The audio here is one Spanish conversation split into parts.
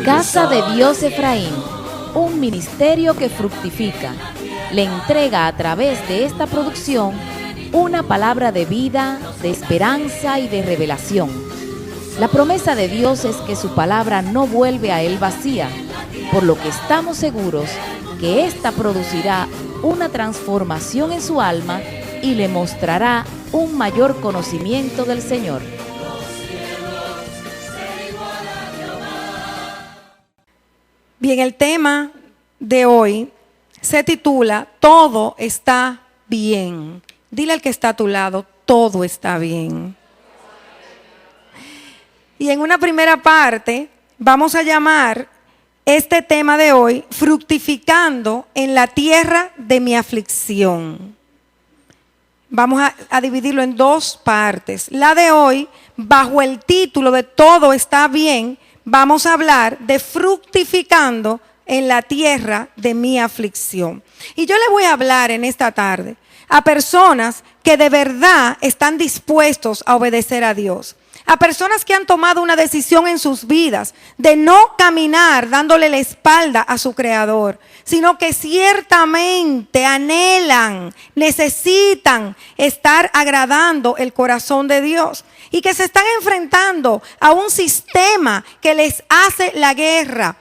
Casa de Dios Efraín, un ministerio que fructifica, le entrega a través de esta producción una palabra de vida, de esperanza y de revelación. La promesa de Dios es que su palabra no vuelve a él vacía, por lo que estamos seguros que ésta producirá una transformación en su alma y le mostrará un mayor conocimiento del Señor. Bien, el tema de hoy se titula Todo está bien. Dile al que está a tu lado, todo está bien. Y en una primera parte vamos a llamar este tema de hoy fructificando en la tierra de mi aflicción. Vamos a dividirlo en dos partes. La de hoy, bajo el título de Todo está bien, vamos a hablar de fructificando en la tierra de mi aflicción. Y yo le voy a hablar en esta tarde a personas que de verdad están dispuestos a obedecer a Dios. A personas que han tomado una decisión en sus vidas de no caminar dándole la espalda a su Creador, sino que ciertamente anhelan, necesitan estar agradando el corazón de Dios y que se están enfrentando a un sistema que les hace la guerra,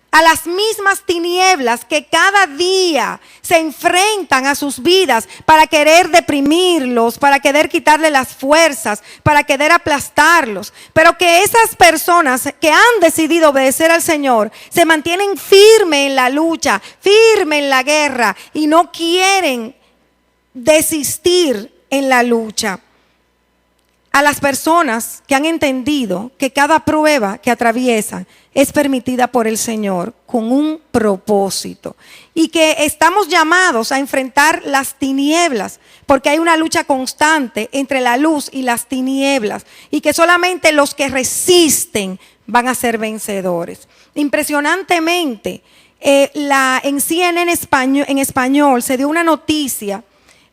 a las mismas tinieblas que cada día se enfrentan a sus vidas para querer deprimirlos, para querer quitarle las fuerzas, para querer aplastarlos. Pero que esas personas que han decidido obedecer al Señor se mantienen firmes en la lucha, firmes en la guerra y no quieren desistir en la lucha. A las personas que han entendido que cada prueba que atraviesan es permitida por el Señor con un propósito y que estamos llamados a enfrentar las tinieblas porque hay una lucha constante entre la luz y las tinieblas y que solamente los que resisten van a ser vencedores. Impresionantemente, en CNN en español se dio una noticia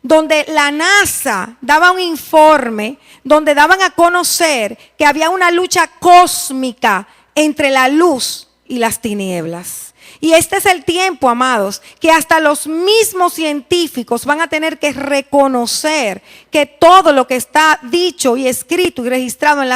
donde la NASA daba un informe, donde daban a conocer que había una lucha cósmica entre la luz y las tinieblas. Y este es el tiempo, amados, que hasta los mismos científicos van a tener que reconocer que todo lo que está dicho y escrito y registrado en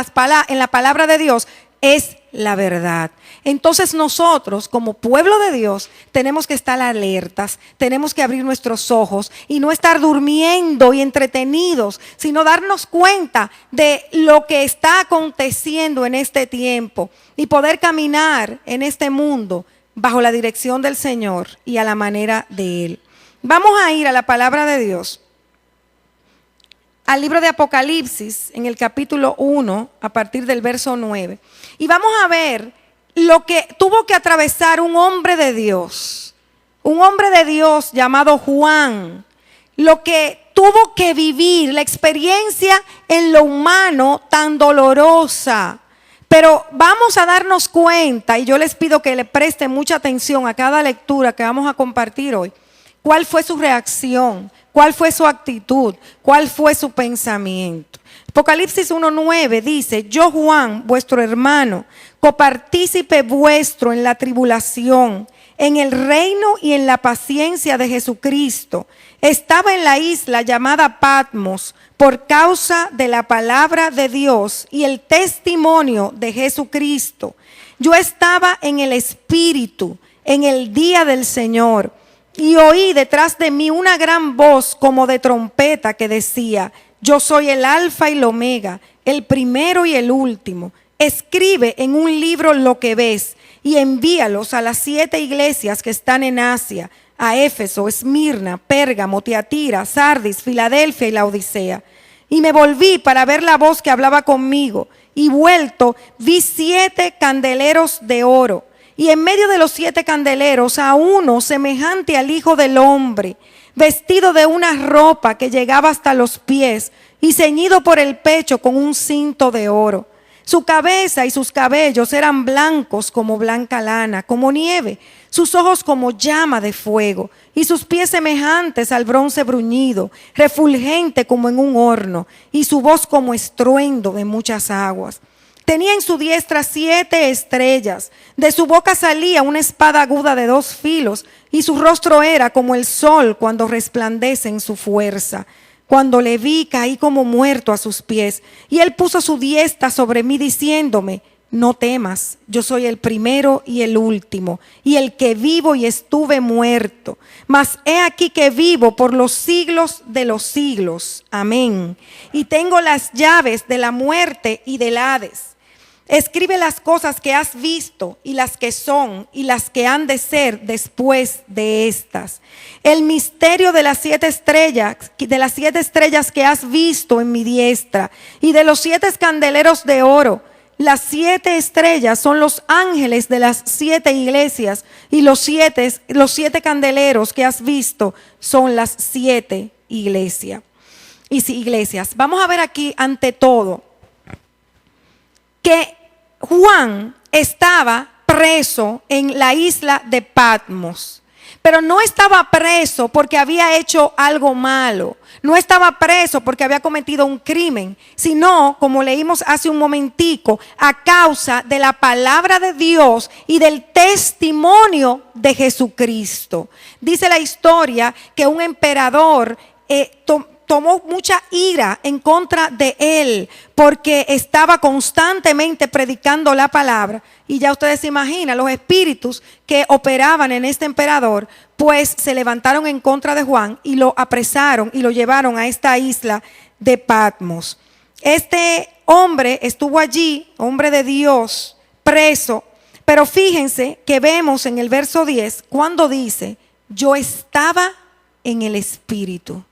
la palabra de Dios es la verdad. Entonces nosotros como pueblo de Dios tenemos que estar alertas, tenemos que abrir nuestros ojos y no estar durmiendo y entretenidos, sino darnos cuenta de lo que está aconteciendo en este tiempo y poder caminar en este mundo bajo la dirección del Señor y a la manera de Él. Vamos a ir a la palabra de Dios, al libro de Apocalipsis, en el capítulo 1, a partir del verso 9. Y vamos a ver lo que tuvo que atravesar un hombre de Dios llamado Juan, lo que tuvo que vivir, la experiencia en lo humano tan dolorosa. Pero vamos a darnos cuenta, y yo les pido que le presten mucha atención a cada lectura que vamos a compartir hoy, cuál fue su reacción, cuál fue su actitud, cuál fue su pensamiento. Apocalipsis 1:9 dice: yo, Juan, vuestro hermano, copartícipe vuestro en la tribulación, en el reino y en la paciencia de Jesucristo, estaba en la isla llamada Patmos por causa de la palabra de Dios y el testimonio de Jesucristo. Yo estaba en el Espíritu en el día del Señor y oí detrás de mí una gran voz como de trompeta que decía: yo soy el Alfa y el Omega, el primero y el último. Escribe en un libro lo que ves y envíalos a las 7 iglesias que están en Asia, a Éfeso, Esmirna, Pérgamo, Tiatira, Sardis, Filadelfia y Laodicea. Y me volví para ver la voz que hablaba conmigo, y vuelto vi 7 candeleros de oro, y en medio de los 7 candeleros a uno semejante al Hijo del Hombre, vestido de una ropa que llegaba hasta los pies y ceñido por el pecho con un cinto de oro. Su cabeza y sus cabellos eran blancos como blanca lana, como nieve, sus ojos como llama de fuego, y sus pies semejantes al bronce bruñido, refulgente como en un horno, y su voz como estruendo de muchas aguas. Tenía en su diestra 7 estrellas. De su boca salía una espada aguda de 2 filos, y su rostro era como el sol cuando resplandece en su fuerza. Cuando le vi, caí como muerto a sus pies. Y él puso su diestra sobre mí, diciéndome: no temas, yo soy el primero y el último, y el que vivo y estuve muerto. Mas he aquí que vivo por los siglos de los siglos. Amén. Y tengo las llaves de la muerte y del Hades. Escribe las cosas que has visto, y las que son, y las que han de ser después de estas. El misterio de las 7 estrellas que has visto en mi diestra, y de los 7 candeleros de oro. Las 7 estrellas son los ángeles de las 7 iglesias, y los 7 candeleros que has visto son las 7 iglesias. Vamos a ver aquí ante todo que Juan estaba preso en la isla de Patmos. Pero no estaba preso porque había hecho algo malo. No estaba preso porque había cometido un crimen, sino, como leímos hace un momentico, a causa de la palabra de Dios y del testimonio de Jesucristo. Dice la historia que un emperador tomó mucha ira en contra de él porque estaba constantemente predicando la palabra. Y ya ustedes se imaginan, los espíritus que operaban en este emperador, pues se levantaron en contra de Juan y lo apresaron y lo llevaron a esta isla de Patmos. Este hombre estuvo allí, hombre de Dios, preso, pero fíjense que vemos en el verso 10 cuando dice: yo estaba en el espíritu.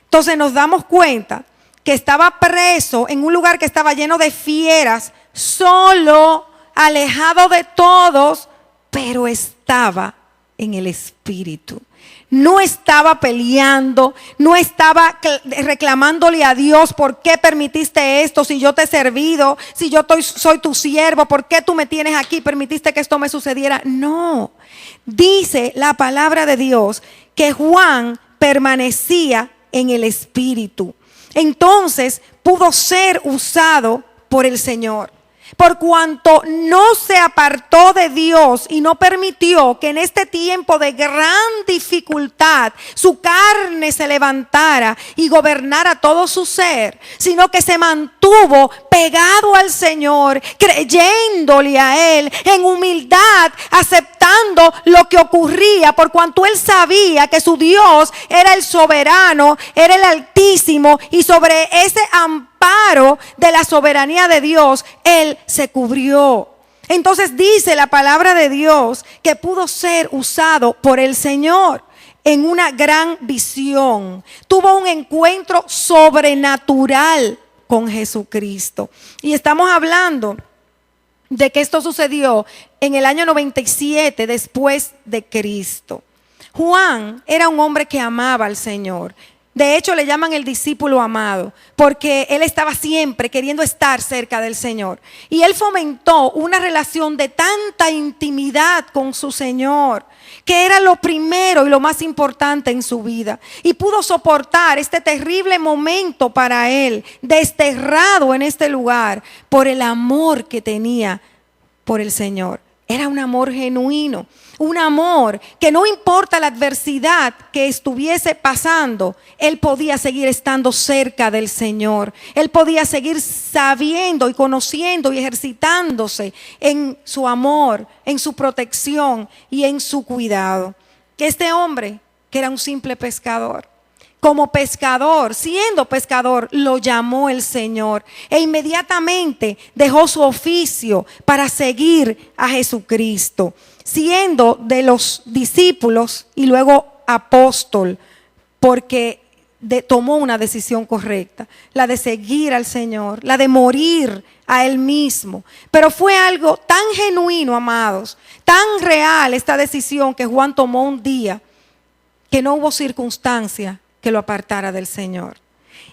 Entonces nos damos cuenta que estaba preso en un lugar que estaba lleno de fieras, solo, alejado de todos, pero estaba en el espíritu. No estaba peleando, no estaba reclamándole a Dios: ¿por qué permitiste esto? Si yo te he servido, si yo soy tu siervo, ¿por qué tú me tienes aquí? ¿Permitiste que esto me sucediera? No. Dice la palabra de Dios que Juan permanecía en el espíritu. Entonces pudo ser usado por el Señor. Por cuanto no se apartó de Dios y no permitió que en este tiempo de gran dificultad su carne se levantara y gobernara todo su ser, sino que se mantuvo pegado al Señor, creyéndole a Él, en humildad, aceptando lo que ocurría, por cuanto Él sabía que su Dios era el soberano, era el Altísimo, y sobre ese amparo de la soberanía de Dios, Él se cubrió. Entonces dice la palabra de Dios que pudo ser usado por el Señor en una gran visión. Tuvo un encuentro sobrenatural con Jesucristo. Y estamos hablando de que esto sucedió en el año 97 después de Cristo. Juan era un hombre que amaba al Señor. De hecho, le llaman el discípulo amado, porque él estaba siempre queriendo estar cerca del Señor. Y él fomentó una relación de tanta intimidad con su Señor, que era lo primero y lo más importante en su vida. Y pudo soportar este terrible momento para él, desterrado en este lugar, por el amor que tenía por el Señor. Era un amor genuino, un amor que no importa la adversidad que estuviese pasando, él podía seguir estando cerca del Señor. Él podía seguir sabiendo y conociendo y ejercitándose en su amor, en su protección y en su cuidado. Este hombre, que era un simple pescador, como pescador, siendo pescador, lo llamó el Señor e inmediatamente dejó su oficio para seguir a Jesucristo, siendo de los discípulos y luego apóstol, porque tomó una decisión correcta, la de seguir al Señor, la de morir a Él mismo. Pero fue algo tan genuino, amados, tan real esta decisión que Juan tomó un día, que no hubo circunstancia que lo apartara del Señor.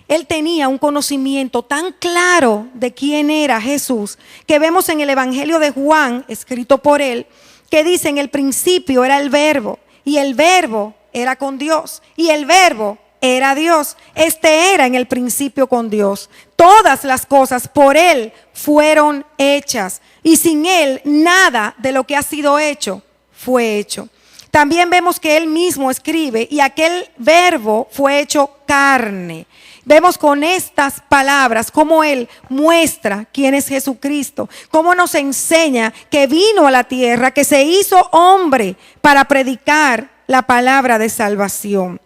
Él tenía un conocimiento tan claro de quién era Jesús, que vemos en el Evangelio de Juan, escrito por él, que dice: en el principio era el Verbo, y el Verbo era con Dios, y el Verbo era Dios. Este era en el principio con Dios. Todas las cosas por Él fueron hechas, y sin Él nada de lo que ha sido hecho fue hecho. También vemos que Él mismo escribe, y aquel verbo fue hecho carne. Vemos con estas palabras cómo Él muestra quién es Jesucristo, cómo nos enseña que vino a la tierra, que se hizo hombre para predicar la palabra de salvación.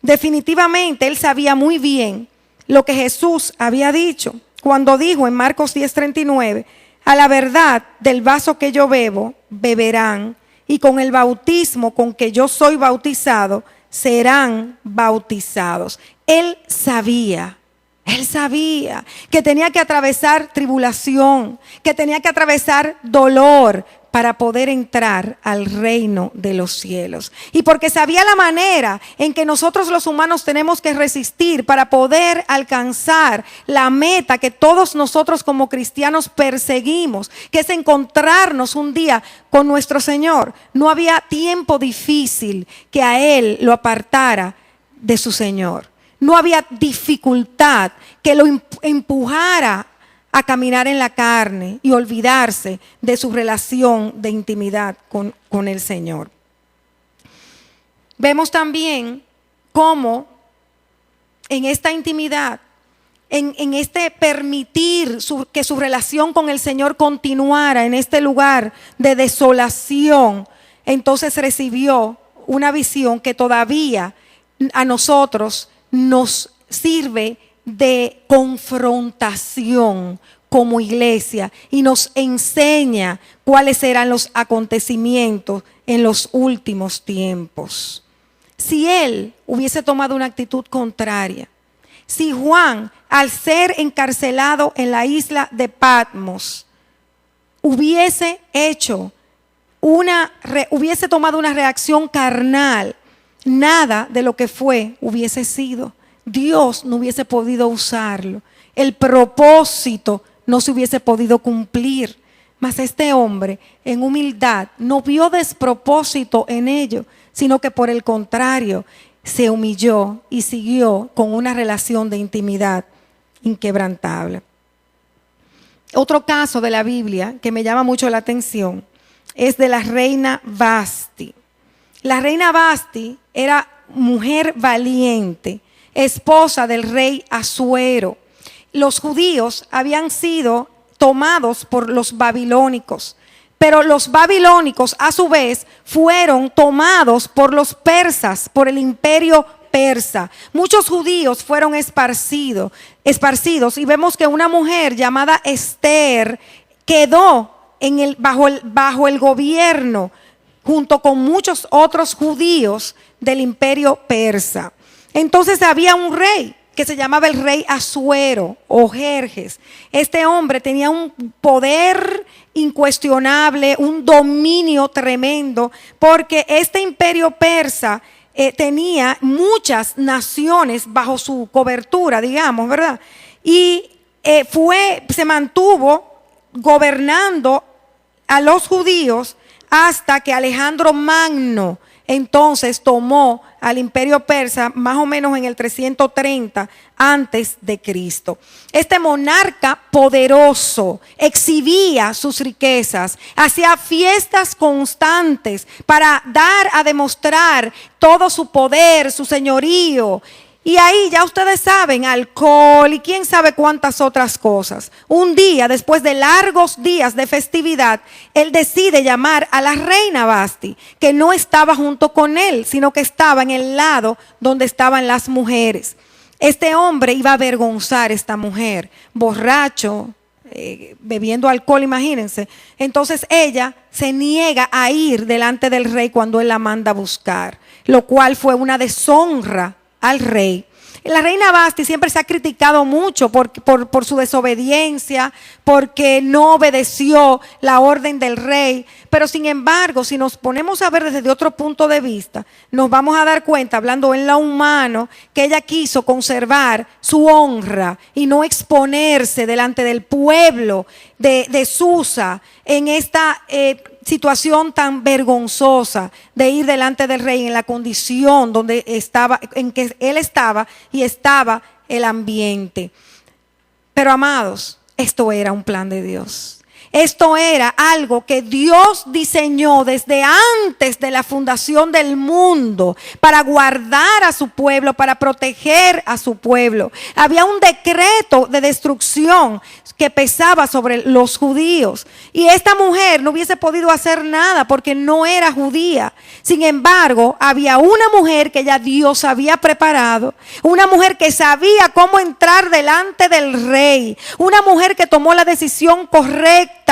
Definitivamente Él sabía muy bien lo que Jesús había dicho cuando dijo en Marcos 10:39, a la verdad del vaso que yo bebo, beberán, y con el bautismo con que yo soy bautizado, serán bautizados. Él sabía que tenía que atravesar tribulación, que tenía que atravesar dolor para poder entrar al reino de los cielos. Y porque sabía la manera en que nosotros los humanos tenemos que resistir para poder alcanzar la meta que todos nosotros como cristianos perseguimos, que es encontrarnos un día con nuestro Señor, no había tiempo difícil que a Él lo apartara de su Señor. No había dificultad que lo empujara a caminar en la carne y olvidarse de su relación de intimidad con el Señor. Vemos también cómo en esta intimidad, en este permitir que su relación con el Señor continuara en este lugar de desolación, entonces recibió una visión que todavía a nosotros nos sirve de confrontación como iglesia y nos enseña cuáles eran los acontecimientos en los últimos tiempos. Si él hubiese tomado una actitud contraria, si Juan, al ser encarcelado en la isla de Patmos, hubiese tomado una reacción carnal, nada de lo que fue hubiese sido. Dios no hubiese podido usarlo. El propósito no se hubiese podido cumplir. Mas este hombre, en humildad, no vio despropósito en ello, sino que por el contrario, se humilló y siguió con una relación de intimidad inquebrantable. Otro caso de la Biblia que me llama mucho la atención es de la reina Vasti. La reina Vasti era mujer valiente, esposa del rey Asuero. Los judíos habían sido tomados por los babilónicos, pero los babilónicos a su vez fueron tomados por los persas, por el imperio persa. Muchos judíos fueron esparcidos y vemos que una mujer llamada Esther quedó bajo el gobierno junto con muchos otros judíos del imperio persa. Entonces había un rey que se llamaba el rey Asuero o Jerjes. Este hombre tenía un poder incuestionable, un dominio tremendo, porque este imperio persa tenía muchas naciones bajo su cobertura, digamos, ¿verdad? Y se mantuvo gobernando a los judíos hasta que Alejandro Magno entonces tomó al imperio persa más o menos en el 330 antes de Cristo. Este monarca poderoso exhibía sus riquezas, hacía fiestas constantes para dar a demostrar todo su poder, su señorío. Y ahí ya ustedes saben, alcohol y quién sabe cuántas otras cosas. Un día, después de largos días de festividad, él decide llamar a la reina Vasti, que no estaba junto con él, sino que estaba en el lado donde estaban las mujeres. Este hombre iba a avergonzar a esta mujer, borracho, bebiendo alcohol, imagínense. Entonces ella se niega a ir delante del rey cuando él la manda a buscar, lo cual fue una deshonra al rey. La reina Vasti siempre se ha criticado mucho por su desobediencia, porque no obedeció la orden del rey. Pero sin embargo, si nos ponemos a ver desde otro punto de vista, nos vamos a dar cuenta, hablando en lo humano, que ella quiso conservar su honra y no exponerse delante del pueblo de Susa en esta situación tan vergonzosa de ir delante del rey en la condición donde estaba, en que él estaba y estaba el ambiente. Pero amados, esto era un plan de Dios. Esto era algo que Dios diseñó desde antes de la fundación del mundo para guardar a su pueblo, para proteger a su pueblo. Había un decreto de destrucción que pesaba sobre los judíos y esta mujer no hubiese podido hacer nada porque no era judía. Sin embargo, había una mujer que ya Dios había preparado, una mujer que sabía cómo entrar delante del rey, una mujer que tomó la decisión correcta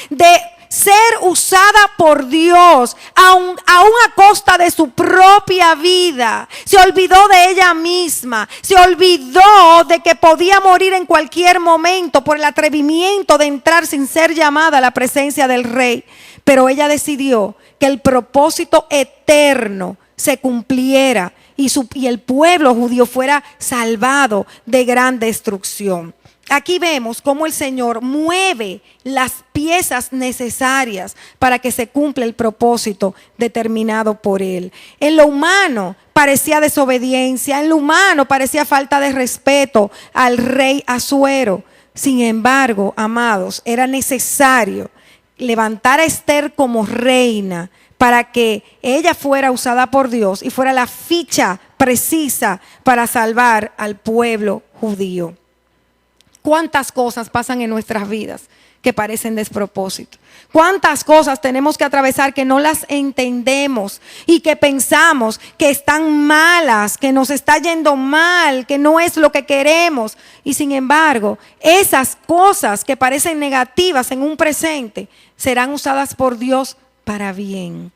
de ser usada por Dios, aún a costa de su propia vida. Se olvidó de ella misma, se olvidó de que podía morir en cualquier momento por el atrevimiento de entrar sin ser llamada a la presencia del rey. Pero ella decidió que el propósito eterno se cumpliera y el pueblo judío fuera salvado de gran destrucción. Aquí vemos cómo el Señor mueve las piezas necesarias para que se cumpla el propósito determinado por Él. En lo humano parecía desobediencia, en lo humano parecía falta de respeto al rey Asuero. Sin embargo, amados, era necesario levantar a Esther como reina para que ella fuera usada por Dios y fuera la ficha precisa para salvar al pueblo judío. ¿Cuántas cosas pasan en nuestras vidas que parecen despropósito? ¿Cuántas cosas tenemos que atravesar que no las entendemos y que pensamos que están malas, que nos está yendo mal, que no es lo que queremos? Y sin embargo, esas cosas que parecen negativas en un presente serán usadas por Dios para bien,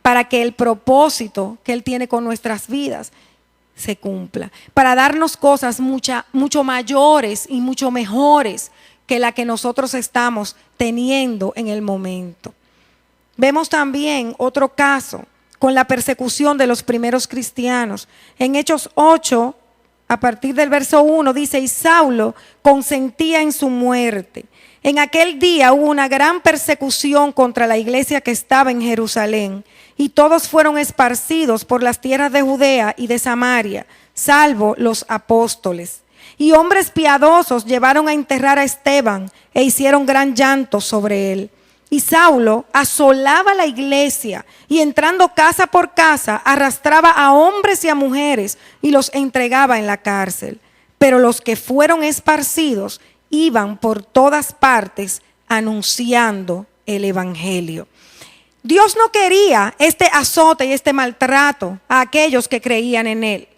para que el propósito que Él tiene con nuestras vidas se cumpla, para darnos cosas mucho mayores y mucho mejores que la que nosotros estamos teniendo en el momento. Vemos también otro caso con la persecución de los primeros cristianos. En Hechos 8, a partir del verso 1, dice: y Saulo consentía en su muerte. En aquel día hubo una gran persecución contra la iglesia que estaba en Jerusalén, y todos fueron esparcidos por las tierras de Judea y de Samaria, salvo los apóstoles. Y hombres piadosos llevaron a enterrar a Esteban e hicieron gran llanto sobre él. Y Saulo asolaba la iglesia y entrando casa por casa arrastraba a hombres y a mujeres y los entregaba en la cárcel. Pero los que fueron esparcidos iban por todas partes anunciando el evangelio. Dios no quería este azote y este maltrato a aquellos que creían en Él.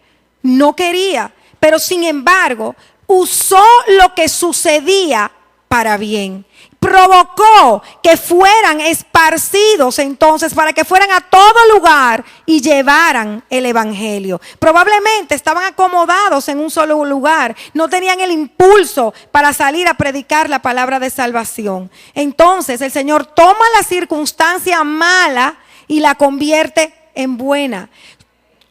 No quería, pero sin embargo, usó lo que sucedía para bien. Provocó que fueran esparcidos entonces para que fueran a todo lugar y llevaran el evangelio. Probablemente estaban acomodados en un solo lugar, no tenían el impulso para salir a predicar la palabra de salvación. Entonces el Señor toma la circunstancia mala y la convierte en buena.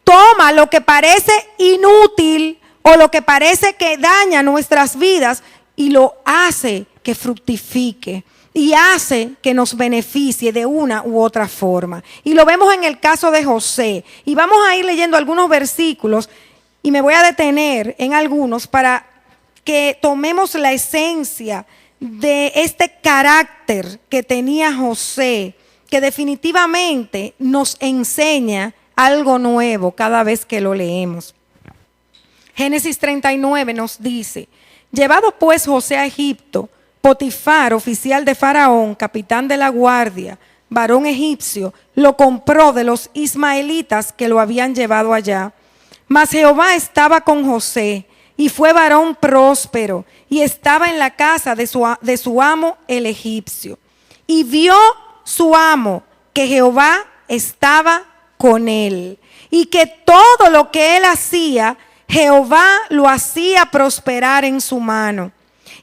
Toma lo que parece inútil o lo que parece que daña nuestras vidas y lo hace que fructifique y hace que nos beneficie de una u otra forma. Y lo vemos en el caso de José. Y vamos a ir leyendo algunos versículos y me voy a detener en algunos para que tomemos la esencia de este carácter que tenía José, que definitivamente nos enseña algo nuevo cada vez que lo leemos. Génesis 39 nos dice: llevado pues José a Egipto, Potifar, oficial de Faraón, capitán de la guardia, varón egipcio, lo compró de los ismaelitas que lo habían llevado allá. Mas Jehová estaba con José, y fue varón próspero, y estaba en la casa de su amo el egipcio. Y vio su amo que Jehová estaba con él, y que todo lo que él hacía, Jehová lo hacía prosperar en su mano.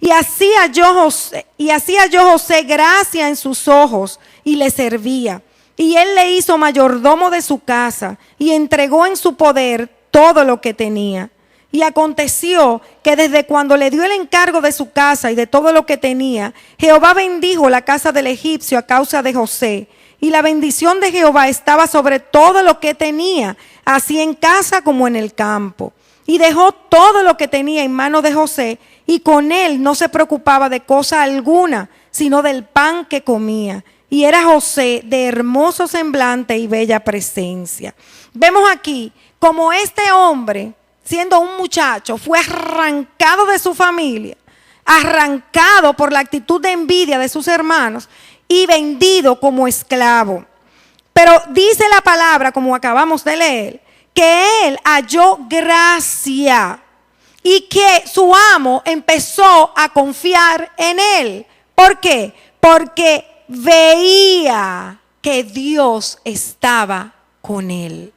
Y hacía yo José gracia en sus ojos y le servía. Y él le hizo mayordomo de su casa y entregó en su poder todo lo que tenía. Y aconteció que desde cuando le dio el encargo de su casa y de todo lo que tenía, Jehová bendijo la casa del egipcio a causa de José. Y la bendición de Jehová estaba sobre todo lo que tenía, así en casa como en el campo. Y dejó todo lo que tenía en mano de José, y con él no se preocupaba de cosa alguna, sino del pan que comía. Y era José de hermoso semblante y bella presencia. Vemos aquí como este hombre, siendo un muchacho, fue arrancado de su familia, arrancado por la actitud de envidia de sus hermanos y vendido como esclavo. Pero dice la palabra, como acabamos de leer, que él halló gracia y que su amo empezó a confiar en él. ¿Por qué? Porque veía que Dios estaba con él.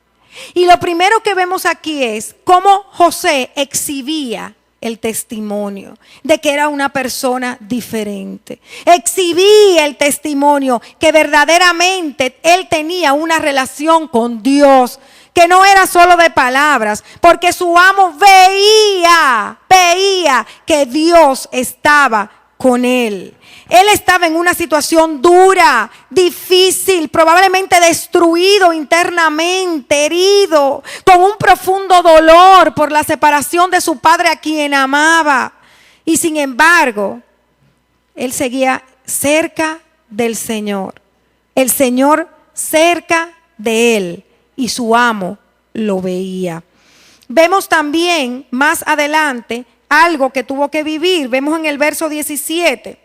Y lo primero que vemos aquí es cómo José exhibía el testimonio de que era una persona diferente. Exhibía el testimonio que verdaderamente él tenía una relación con Dios, que no era solo de palabras, porque su amo veía que Dios estaba con él. Él estaba en una situación dura, difícil, probablemente destruido internamente, herido, con un profundo dolor por la separación de su padre a quien amaba. Y sin embargo, él seguía cerca del Señor. El Señor cerca de él y su amo lo veía. Vemos también más adelante algo que tuvo que vivir. Vemos en el verso 17.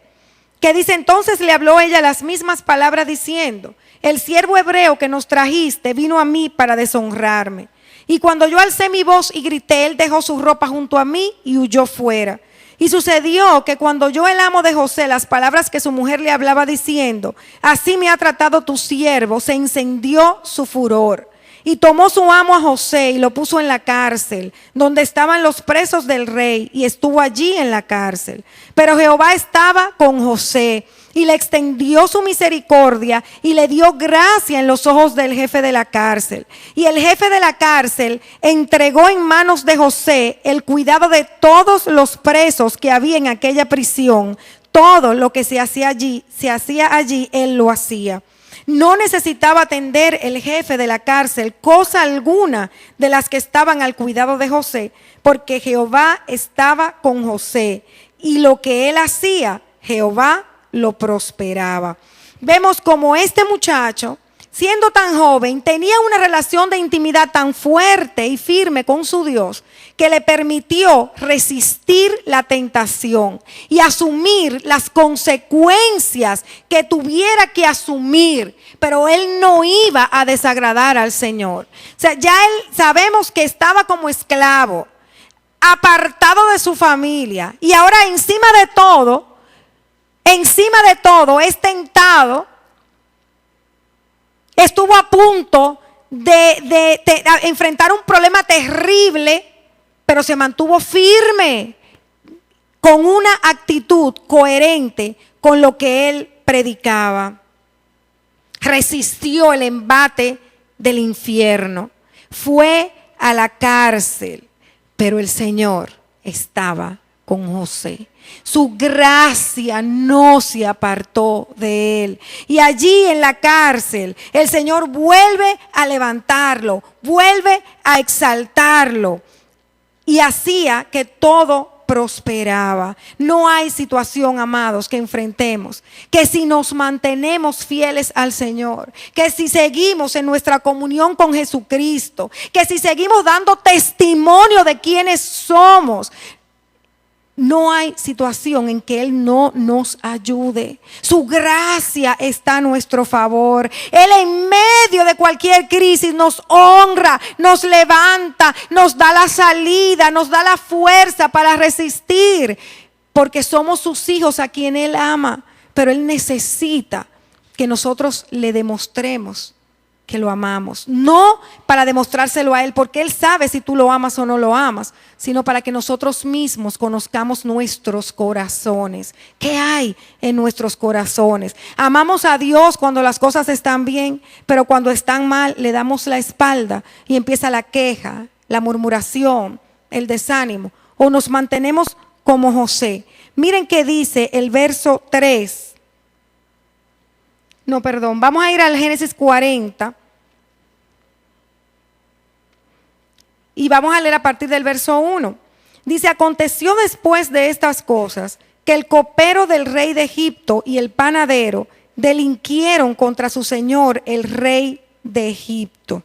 Que dice, entonces le habló ella las mismas palabras diciendo, el siervo hebreo que nos trajiste vino a mí para deshonrarme. Y cuando yo alcé mi voz y grité, él dejó su ropa junto a mí y huyó fuera. Y sucedió que cuando oyó el amo de José las palabras que su mujer le hablaba diciendo, así me ha tratado tu siervo, se encendió su furor. Y tomó su amo a José y lo puso en la cárcel, donde estaban los presos del rey, y estuvo allí en la cárcel. Pero Jehová estaba con José y le extendió su misericordia y le dio gracia en los ojos del jefe de la cárcel. Y el jefe de la cárcel entregó en manos de José el cuidado de todos los presos que había en aquella prisión. Todo lo que se hacía allí, él lo hacía. No necesitaba atender el jefe de la cárcel cosa alguna de las que estaban al cuidado de José, porque Jehová estaba con José y lo que él hacía, Jehová lo prosperaba. Vemos como este muchacho, siendo tan joven, tenía una relación de intimidad tan fuerte y firme con su Dios que le permitió resistir la tentación y asumir las consecuencias que tuviera que asumir, pero él no iba a desagradar al Señor. O sea, ya él sabemos que estaba como esclavo, apartado de su familia, y ahora encima de todo es tentado. Estuvo a punto de enfrentar un problema terrible, pero se mantuvo firme con una actitud coherente con lo que él predicaba. Resistió el embate del infierno, fue a la cárcel, pero el Señor estaba con José. Su gracia no se apartó de él. Y allí en la cárcel, el Señor vuelve a levantarlo, vuelve a exaltarlo. Y hacía que todo prosperaba. No hay situación, amados, que enfrentemos, que si nos mantenemos fieles al Señor, que si seguimos en nuestra comunión con Jesucristo, que si seguimos dando testimonio de quiénes somos, no hay situación en que Él no nos ayude. Su gracia está a nuestro favor. Él en medio de cualquier crisis nos honra, nos levanta, nos da la salida, nos da la fuerza para resistir, porque somos sus hijos a quien Él ama. Pero Él necesita que nosotros le demostremos que lo amamos, no para demostrárselo a Él, porque Él sabe si tú lo amas o no lo amas, sino para que nosotros mismos conozcamos nuestros corazones. ¿Qué hay en nuestros corazones? Amamos a Dios cuando las cosas están bien, pero cuando están mal le damos la espalda y empieza la queja, la murmuración, el desánimo o nos mantenemos como José. Miren qué dice el verso 3. No, perdón, vamos a ir al Génesis 40. Y vamos a leer a partir del verso 1. Dice, aconteció después de estas cosas que el copero del rey de Egipto y el panadero delinquieron contra su señor, el rey de Egipto.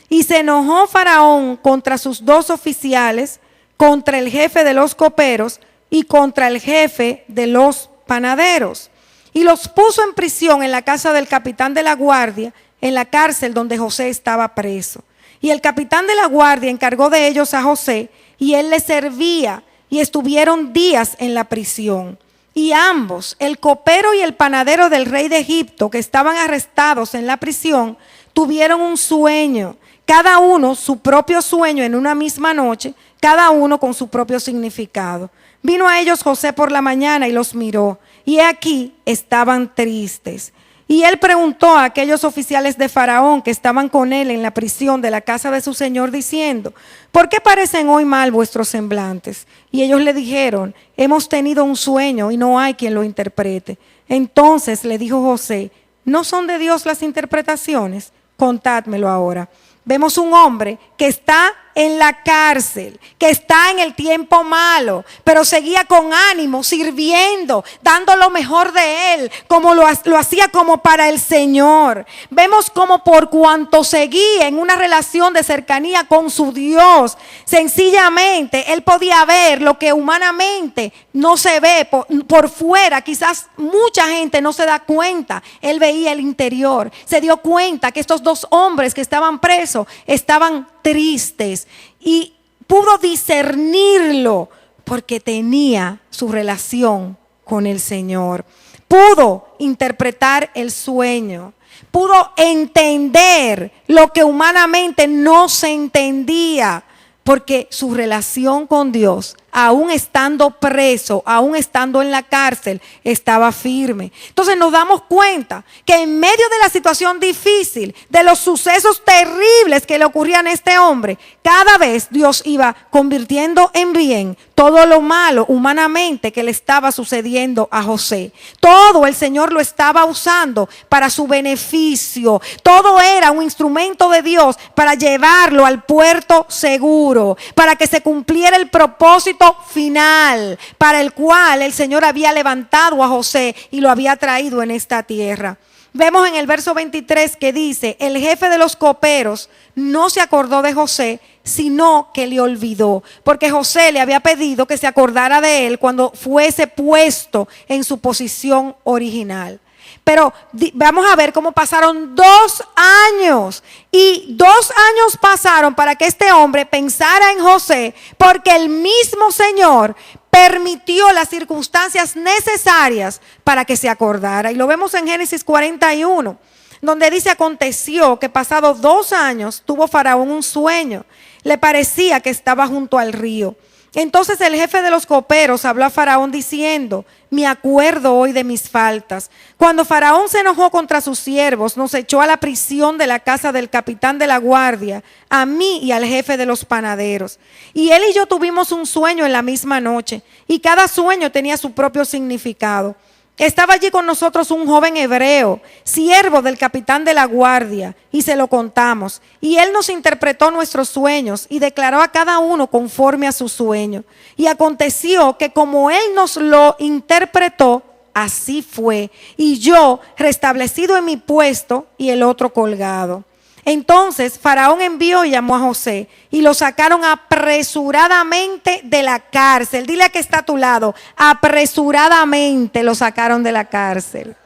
Y se enojó Faraón contra sus dos oficiales, contra el jefe de los coperos y contra el jefe de los panaderos. Y los puso en prisión en la casa del capitán de la guardia, en la cárcel donde José estaba preso. Y el capitán de la guardia encargó de ellos a José, y él les servía, y estuvieron días en la prisión. Y ambos, el copero y el panadero del rey de Egipto, que estaban arrestados en la prisión, tuvieron un sueño, cada uno su propio sueño en una misma noche, cada uno con su propio significado. Vino a ellos José por la mañana y los miró, y he aquí estaban tristes. Y él preguntó a aquellos oficiales de Faraón que estaban con él en la prisión de la casa de su señor, diciendo, ¿por qué parecen hoy mal vuestros semblantes? Y ellos le dijeron, hemos tenido un sueño y no hay quien lo interprete. Entonces le dijo José, ¿no son de Dios las interpretaciones? Contádmelo ahora. Vemos un hombre que está en la cárcel, que está en el tiempo malo, pero seguía con ánimo, sirviendo, dando lo mejor de él, como lo hacía como para el Señor. Vemos como por cuanto seguía en una relación de cercanía con su Dios, sencillamente él podía ver lo que humanamente no se ve por fuera. Quizás mucha gente no se da cuenta. Él veía el interior, se dio cuenta que estos dos hombres que estaban presos estaban tristes y pudo discernirlo porque tenía su relación con el Señor. Pudo interpretar el sueño, pudo entender lo que humanamente no se entendía, porque su relación con Dios, aún estando preso, aún estando en la cárcel, estaba firme. Entonces nos damos cuenta que en medio de la situación difícil, de los sucesos terribles que le ocurrían a este hombre, cada vez Dios iba convirtiendo en bien todo lo malo humanamente que le estaba sucediendo a José. Todo el Señor lo estaba usando para su beneficio. Todo era un instrumento de Dios para llevarlo al puerto seguro, para que se cumpliera el propósito final para el cual el Señor había levantado a José y lo había traído en esta tierra. Vemos en el verso 23 que dice, el jefe de los coperos no se acordó de José, sino que le olvidó, porque José le había pedido que se acordara de él cuando fuese puesto en su posición original. Pero vamos a ver cómo pasaron 2 años. Y 2 años pasaron para que este hombre pensara en José, porque el mismo Señor permitió las circunstancias necesarias para que se acordara. Y lo vemos en Génesis 41, donde dice, aconteció que pasados 2 años tuvo Faraón un sueño. Le parecía que estaba junto al río. Entonces el jefe de los coperos habló a Faraón diciendo, me acuerdo hoy de mis faltas. Cuando Faraón se enojó contra sus siervos, nos echó a la prisión de la casa del capitán de la guardia, a mí y al jefe de los panaderos. Y él y yo tuvimos un sueño en la misma noche, y cada sueño tenía su propio significado. Estaba allí con nosotros un joven hebreo, siervo del capitán de la guardia, y se lo contamos. Y él nos interpretó nuestros sueños y declaró a cada uno conforme a su sueño. Y aconteció que como él nos lo interpretó, así fue. Y yo restablecido en mi puesto y el otro colgado. Entonces Faraón envió y llamó a José y lo sacaron apresuradamente de la cárcel. Dile a que está a tu lado, apresuradamente lo sacaron de la cárcel.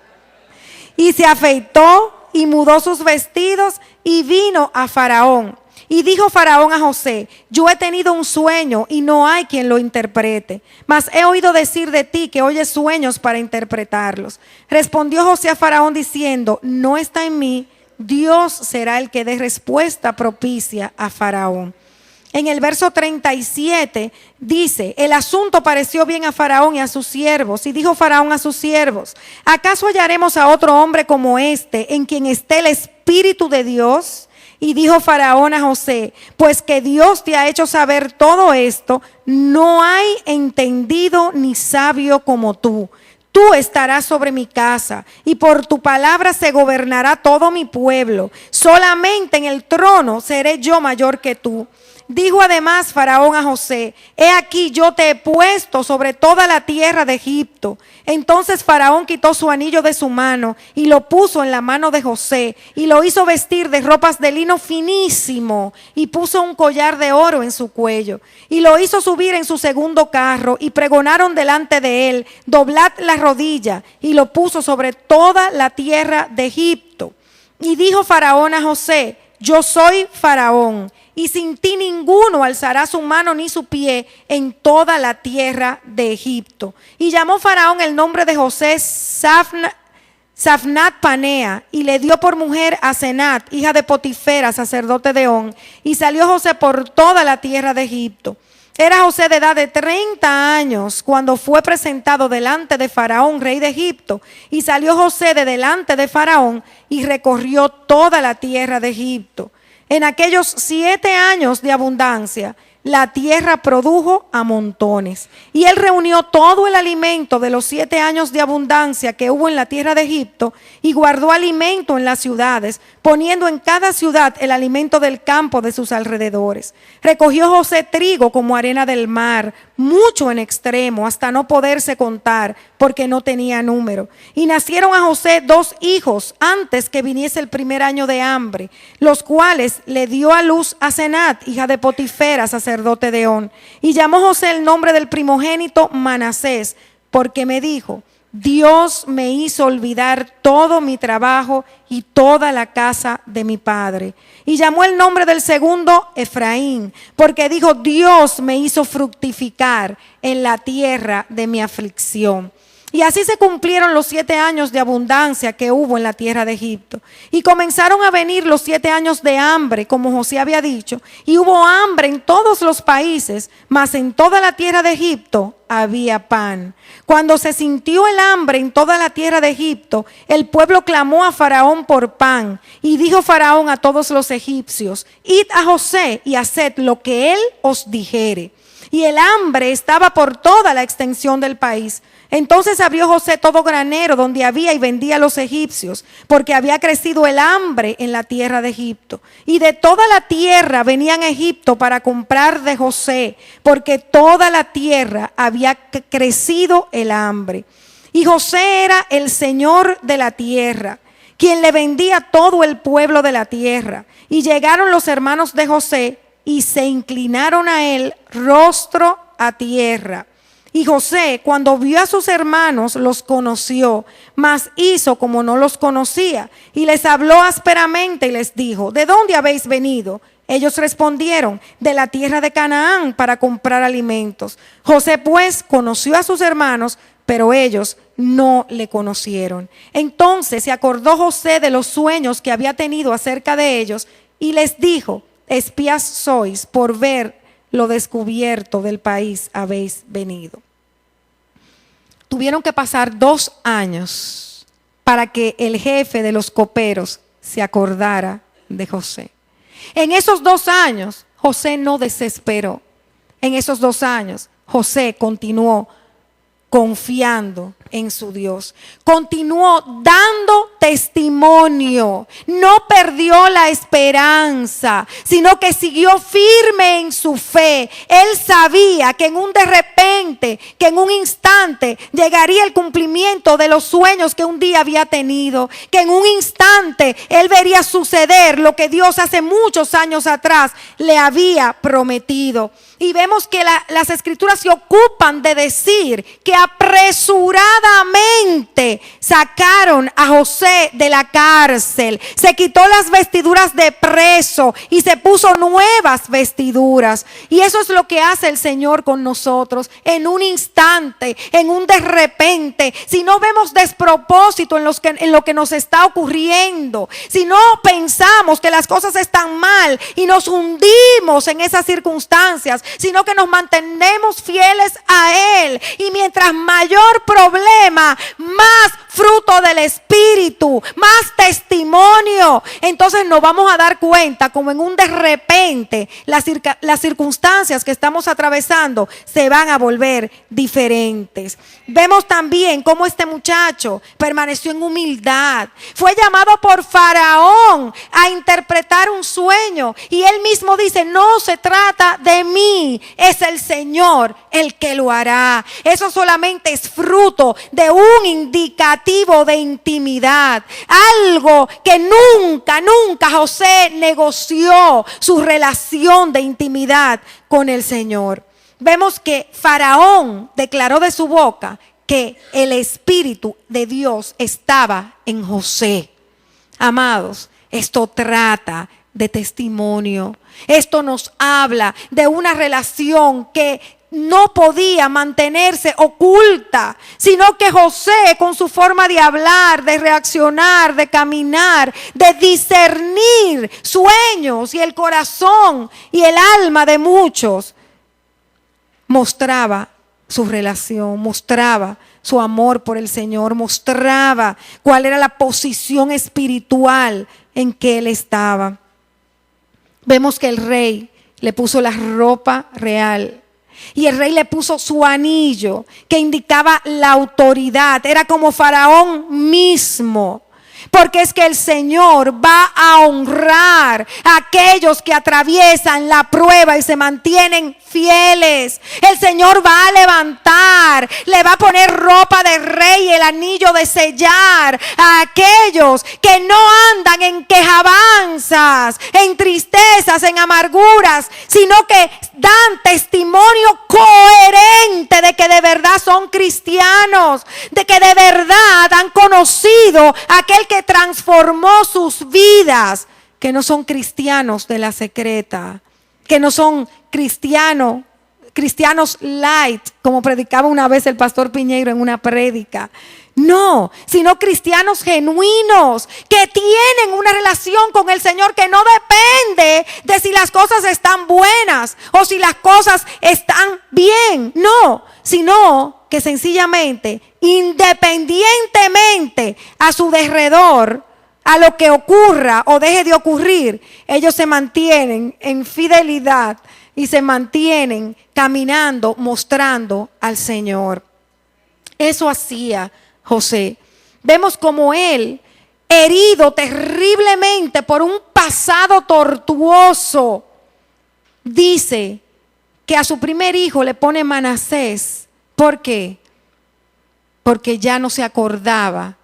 Y se afeitó y mudó sus vestidos y vino a Faraón. Y dijo Faraón a José, yo he tenido un sueño y no hay quien lo interprete, mas he oído decir de ti que oyes sueños para interpretarlos. Respondió José a Faraón diciendo, no está en mí, Dios será el que dé respuesta propicia a Faraón. En el verso 37 dice, el asunto pareció bien a Faraón y a sus siervos. Y dijo Faraón a sus siervos, ¿acaso hallaremos a otro hombre como este, en quien esté el Espíritu de Dios? Y dijo Faraón a José: pues que Dios te ha hecho saber todo esto, no hay entendido ni sabio como tú. Tú estarás sobre mi casa, y por tu palabra se gobernará todo mi pueblo. Solamente en el trono seré yo mayor que tú. Dijo además Faraón a José: he aquí yo te he puesto sobre toda la tierra de Egipto. Entonces Faraón quitó su anillo de su mano y lo puso en la mano de José, y lo hizo vestir de ropas de lino finísimo, y puso un collar de oro en su cuello, y lo hizo subir en su segundo carro, y pregonaron delante de él: doblad la rodilla, y lo puso sobre toda la tierra de Egipto. Y dijo Faraón a José: yo soy Faraón, y sin ti ninguno alzará su mano ni su pie en toda la tierra de Egipto. Y llamó Faraón el nombre de José Safnat Panea, y le dio por mujer a Senat, hija de Potifera, sacerdote de On. Y salió José por toda la tierra de Egipto. Era José de edad de 30 años cuando fue presentado delante de Faraón, rey de Egipto. Y salió José de delante de Faraón y recorrió toda la tierra de Egipto. En aquellos 7 años de abundancia, la tierra produjo a montones. Y él reunió todo el alimento de los 7 años de abundancia que hubo en la tierra de Egipto, y guardó alimento en las ciudades, poniendo en cada ciudad el alimento del campo de sus alrededores. Recogió José trigo como arena del mar, mucho en extremo, hasta no poderse contar, porque no tenía número. Y nacieron a José 2 hijos antes que viniese el primer año de hambre, los cuales le dio a luz a Senat, hija de Potifera, sacerdote de On. Y llamó José el nombre del primogénito Manasés, porque me dijo: Dios me hizo olvidar todo mi trabajo y toda la casa de mi padre. Y llamó el nombre del segundo Efraín, porque dijo: Dios me hizo fructificar en la tierra de mi aflicción. Y así se cumplieron los 7 años de abundancia que hubo en la tierra de Egipto. Y comenzaron a venir los 7 años de hambre, como José había dicho. Y hubo hambre en todos los países, mas en toda la tierra de Egipto había pan. Cuando se sintió el hambre en toda la tierra de Egipto, el pueblo clamó a Faraón por pan. Y dijo Faraón a todos los egipcios: id a José y haced lo que él os dijere. Y el hambre estaba por toda la extensión del país. Entonces abrió José todo granero donde había y vendía a los egipcios, porque había crecido el hambre en la tierra de Egipto. Y de toda la tierra venían a Egipto para comprar de José, porque toda la tierra había crecido el hambre. Y José era el señor de la tierra, quien le vendía a todo el pueblo de la tierra. Y llegaron los hermanos de José y se inclinaron a él rostro a tierra. Y José, cuando vio a sus hermanos, los conoció, mas hizo como no los conocía, y les habló ásperamente y les dijo: ¿de dónde habéis venido? Ellos respondieron: de la tierra de Canaán, para comprar alimentos. José pues conoció a sus hermanos, pero ellos no le conocieron. Entonces se acordó José de los sueños que había tenido acerca de ellos, y les dijo: espías sois, por ver lo descubierto del país habéis venido. Tuvieron que pasar 2 años para que el jefe de los coperos se acordara de José. En esos 2 años, José no desesperó. En esos 2 años, José continuó confiando en su Dios. Continuó dando testimonio. No perdió la esperanza, sino que siguió firme en su fe. Él sabía que en un de repente, que en un instante llegaría el cumplimiento de los sueños que un día había tenido. Que en un instante él vería suceder lo que Dios hace muchos años atrás le había prometido. Y vemos que las escrituras se ocupan de decir que apresuradamente sacaron a José de la cárcel. Se quitó las vestiduras de preso y se puso nuevas vestiduras. Y eso es lo que hace el Señor con nosotros en un instante, en un de repente. Si no vemos despropósito en lo que nos está ocurriendo, si no pensamos que las cosas están mal y nos hundimos en esas circunstancias, sino que nos mantenemos fieles a Él. Y mientras mayor problema, más fruto del Espíritu, más más testimonio. Entonces nos vamos a dar cuenta como en un de repente las circunstancias que estamos atravesando se van a volver diferentes. Vemos también cómo este muchacho permaneció en humildad. Fue llamado por Faraón a interpretar un sueño y él mismo dice: no se trata de mí, es el Señor el que lo hará. Eso solamente es fruto de un indicativo de intimidad, algo que nunca José negoció su relación de intimidad con el Señor. Vemos que Faraón declaró de su boca que el Espíritu de Dios estaba en José. Amados, esto trata de testimonio. Esto nos habla de una relación que no podía mantenerse oculta, sino que José, con su forma de hablar, de reaccionar, de caminar, de discernir sueños y el corazón y el alma de muchos, mostraba su relación, mostraba su amor por el Señor, mostraba cuál era la posición espiritual en que él estaba. Vemos que el rey le puso la ropa real y el rey le puso su anillo que indicaba la autoridad. Era como Faraón mismo. Porque es que el Señor va a honrar a aquellos que atraviesan la prueba y se mantienen fieles. El Señor va a levantar, le va a poner ropa de rey y el anillo de sellar a aquellos que no andan en quejabanzas, en tristezas, en amarguras, sino que dan testimonio coherente de que de verdad son cristianos, de que de verdad han conocido a aquel que transformó sus vidas, que no son cristianos de la secreta, que no son cristianos light, como predicaba una vez el pastor Piñeiro en una prédica. No, sino cristianos genuinos que tienen una relación con el Señor que no depende de si las cosas están buenas o si las cosas están bien. No, sino que sencillamente, independientemente a su derredor, a lo que ocurra o deje de ocurrir, ellos se mantienen en fidelidad y se mantienen caminando, mostrando al Señor. Eso hacía José. Vemos como él, herido terriblemente por un pasado tortuoso, dice que a su primer hijo le pone Manasés. ¿Por qué? Porque ya no se acordaba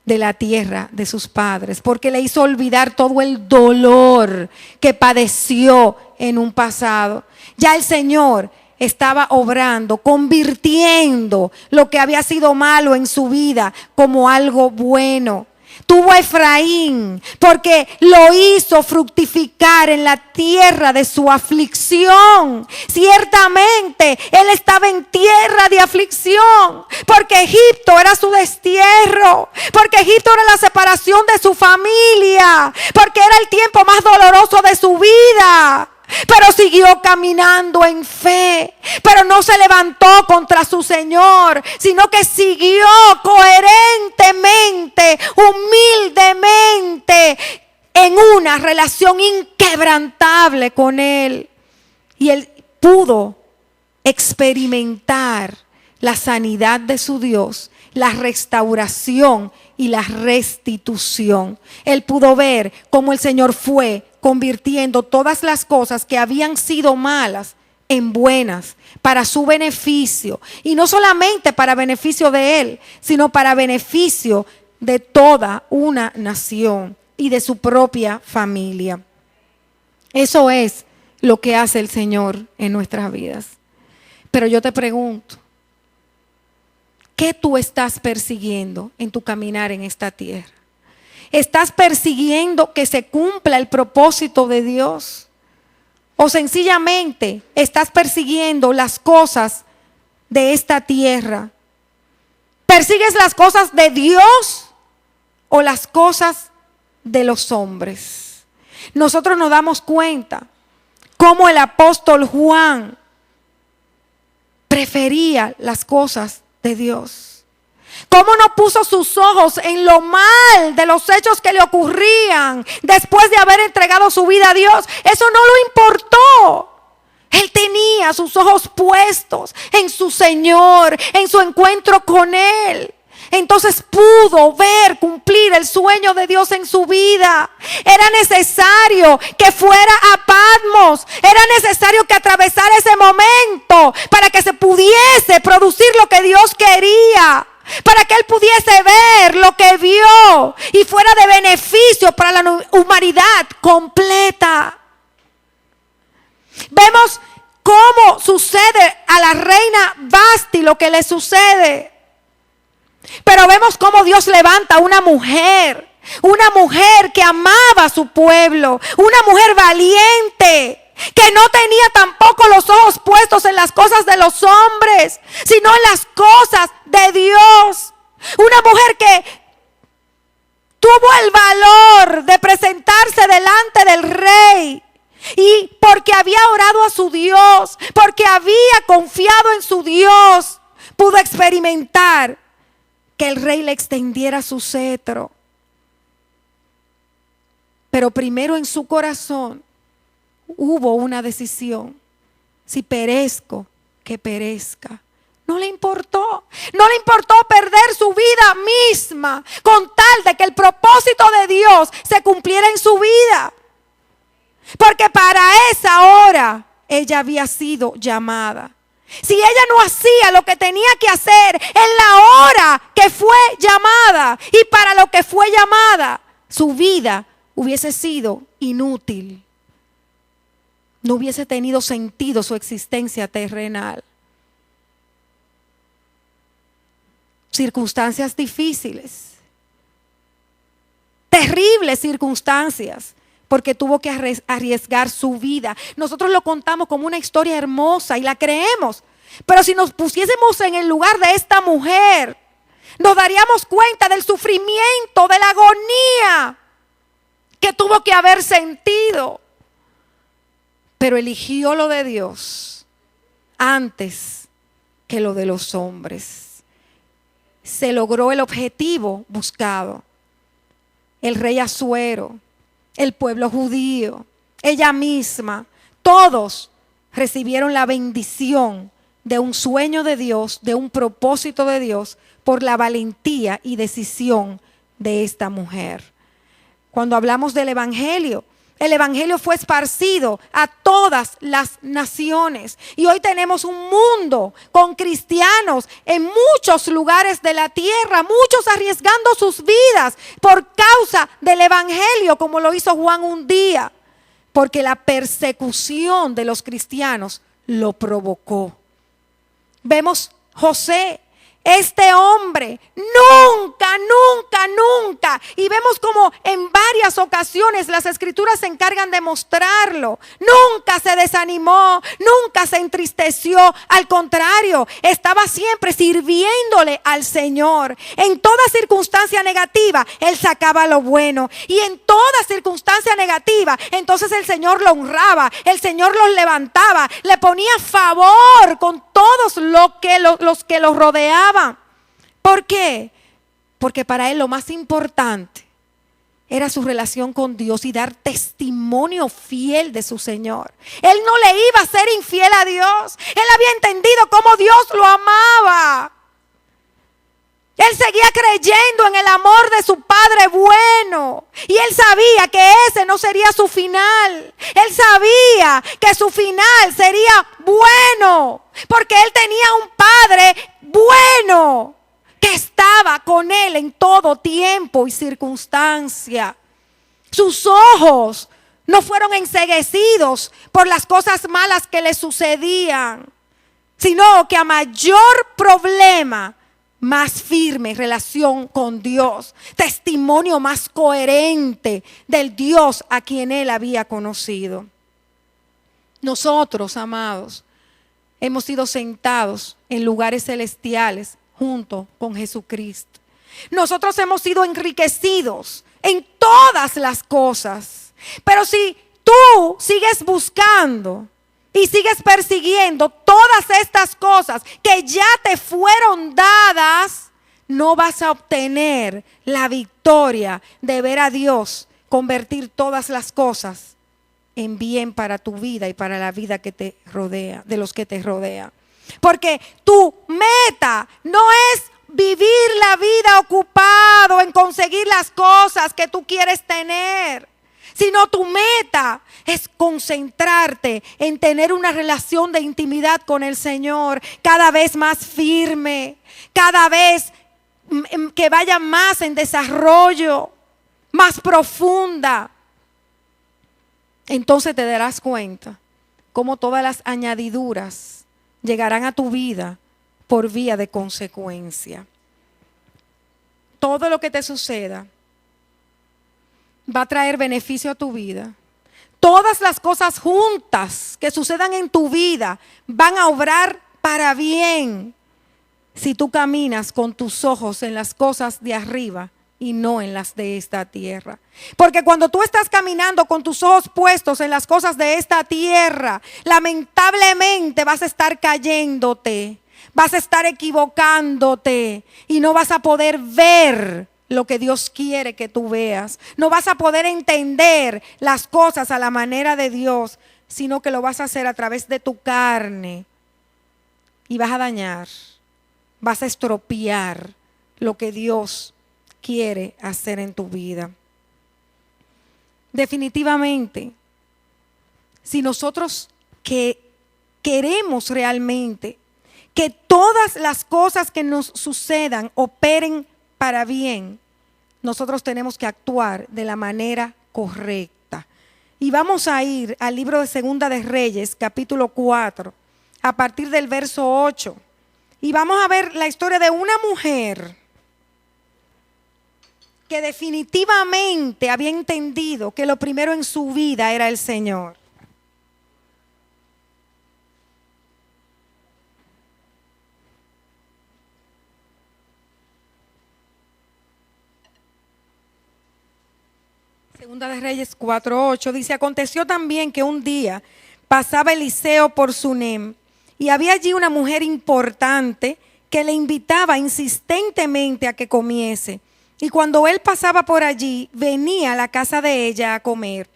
de la tierra de sus padres, porque le hizo olvidar todo el dolor que padeció en un pasado. Ya el Señor estaba obrando, convirtiendo lo que había sido malo en su vida como algo bueno. Tuvo a Efraín porque lo hizo fructificar en la tierra de su aflicción. Ciertamente él estaba en tierra de aflicción porque Egipto era su destierro, porque Egipto era la separación de su familia, porque era el tiempo más doloroso de su vida. Pero siguió caminando en fe, pero no se levantó contra su Señor, sino que siguió coherentemente, humildemente, en una relación inquebrantable con Él. Y él pudo experimentar la sanidad de su Dios, la restauración y la restitución. Él pudo ver cómo el Señor fue convirtiendo todas las cosas que habían sido malas en buenas para su beneficio. Y no solamente para beneficio de él, sino para beneficio de toda una nación y de su propia familia. Eso es lo que hace el Señor en nuestras vidas. Pero yo te pregunto, ¿qué tú estás persiguiendo en tu caminar en esta tierra? ¿Estás persiguiendo que se cumpla el propósito de Dios? ¿O sencillamente estás persiguiendo las cosas de esta tierra? ¿Persigues las cosas de Dios o las cosas de los hombres? Nosotros nos damos cuenta cómo el apóstol Juan prefería las cosas de Dios. ¿Cómo no puso sus ojos en lo mal de los hechos que le ocurrían después de haber entregado su vida a Dios? Eso no lo importó. Él tenía sus ojos puestos en su Señor, en su encuentro con Él. Entonces pudo ver cumplir el sueño de Dios en su vida. Era necesario que fuera a Patmos. Era necesario que atravesara ese momento para que se pudiese producir lo que Dios quería. Para que él pudiese ver lo que vio y fuera de beneficio para la humanidad completa. Vemos cómo sucede a la reina Vasti lo que le sucede. Pero vemos cómo Dios levanta una mujer que amaba a su pueblo, una mujer valiente, que no tenía tampoco los ojos puestos en las cosas de los hombres, sino en las cosas de Dios. Una mujer que tuvo el valor de presentarse delante del rey. Y porque había orado a su Dios, porque había confiado en su Dios, pudo experimentar que el rey le extendiera su cetro. Pero primero en su corazón hubo una decisión: si perezco, que perezca. No le importó perder su vida misma con tal de que el propósito de Dios se cumpliera en su vida. Porque para esa hora ella había sido llamada. Si ella no hacía lo que tenía que hacer en la hora que fue llamada y para lo que fue llamada, su vida hubiese sido inútil. No hubiese tenido sentido su existencia terrenal. Circunstancias difíciles, terribles circunstancias, porque tuvo que arriesgar su vida. Nosotros lo contamos como una historia hermosa y la creemos. Pero si nos pusiésemos en el lugar de esta mujer, nos daríamos cuenta del sufrimiento, de la agonía que tuvo que haber sentido. Pero eligió lo de Dios antes que lo de los hombres. Se logró el objetivo buscado. El rey Asuero, el pueblo judío, ella misma, todos recibieron la bendición de un sueño de Dios, de un propósito de Dios, por la valentía y decisión de esta mujer. Cuando hablamos del Evangelio, el Evangelio fue esparcido a todas las naciones. Y hoy tenemos un mundo con cristianos en muchos lugares de la tierra, muchos arriesgando sus vidas por causa del Evangelio, como lo hizo Juan un día, porque la persecución de los cristianos lo provocó. Vemos José, este hombre, nunca, y vemos como en varias ocasiones las escrituras se encargan de mostrarlo, nunca se desanimó, nunca se entristeció, al contrario, estaba siempre sirviéndole al Señor. En toda circunstancia negativa, él sacaba lo bueno, y en toda circunstancia negativa, entonces el Señor lo honraba, el Señor los levantaba, le ponía favor con todos los que lo rodeaban. ¿Por qué? Porque para él lo más importante era su relación con Dios y dar testimonio fiel de su Señor. Él no le iba a ser infiel a Dios. Él había entendido cómo Dios lo amaba. Él seguía creyendo en el amor de su Padre bueno. Y él sabía que ese no sería su final. Él sabía que su final sería bueno. Porque él tenía un Padre bueno que estaba con él en todo tiempo y circunstancia. Sus ojos no fueron enceguecidos por las cosas malas que le sucedían, sino que a mayor problema, más firme relación con Dios, testimonio más coherente del Dios a quien él había conocido. Nosotros, amados, hemos sido sentados en lugares celestiales junto con Jesucristo. Nosotros hemos sido enriquecidos en todas las cosas. Pero si tú sigues buscando y sigues persiguiendo todas estas cosas que ya te fueron dadas, no vas a obtener la victoria de ver a Dios convertir todas las cosas en bien para tu vida y para la vida que te rodea, de los que te rodean. Porque tu meta no es vivir la vida ocupado en conseguir las cosas que tú quieres tener, sino tu meta es concentrarte en tener una relación de intimidad con el Señor cada vez más firme, cada vez que vaya más en desarrollo, más profunda. Entonces te darás cuenta cómo todas las añadiduras llegarán a tu vida por vía de consecuencia. Todo lo que te suceda va a traer beneficio a tu vida. Todas las cosas juntas que sucedan en tu vida van a obrar para bien si tú caminas con tus ojos en las cosas de arriba y no en las de esta tierra. Porque cuando tú estás caminando con tus ojos puestos en las cosas de esta tierra, lamentablemente vas a estar cayéndote, vas a estar equivocándote y no vas a poder ver lo que Dios quiere que tú veas. No vas a poder entender las cosas a la manera de Dios, sino que lo vas a hacer a través de tu carne y vas a dañar, vas a estropear lo que Dios quiere hacer en tu vida. Definitivamente, si nosotros queremos realmente que todas las cosas que nos sucedan operen para bien, nosotros tenemos que actuar de la manera correcta. Y vamos a ir al libro de Segunda de Reyes, capítulo 4, a partir del verso 8. Y vamos a ver la historia de una mujer que definitivamente había entendido que lo primero en su vida era el Señor. Segunda de Reyes 4:8 dice: aconteció también que un día pasaba Eliseo por Sunem y había allí una mujer importante que le invitaba insistentemente a que comiese. Y cuando él pasaba por allí, venía a la casa de ella a comer.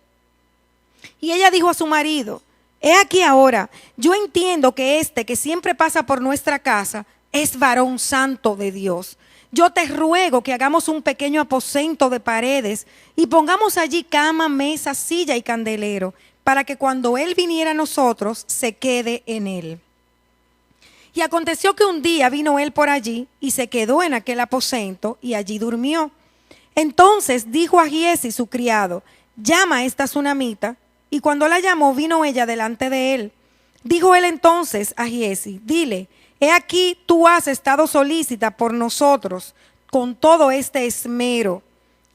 Y ella dijo a su marido: he aquí ahora, yo entiendo que este que siempre pasa por nuestra casa es varón santo de Dios. Yo te ruego que hagamos un pequeño aposento de paredes y pongamos allí cama, mesa, silla y candelero, para que cuando él viniera a nosotros se quede en él. Y aconteció que un día vino él por allí y se quedó en aquel aposento y allí durmió. Entonces dijo a Giezi su criado: llama a esta sunamita. Y cuando la llamó, vino ella delante de él. Dijo él entonces a Giezi: dile, he aquí tú has estado solícita por nosotros con todo este esmero.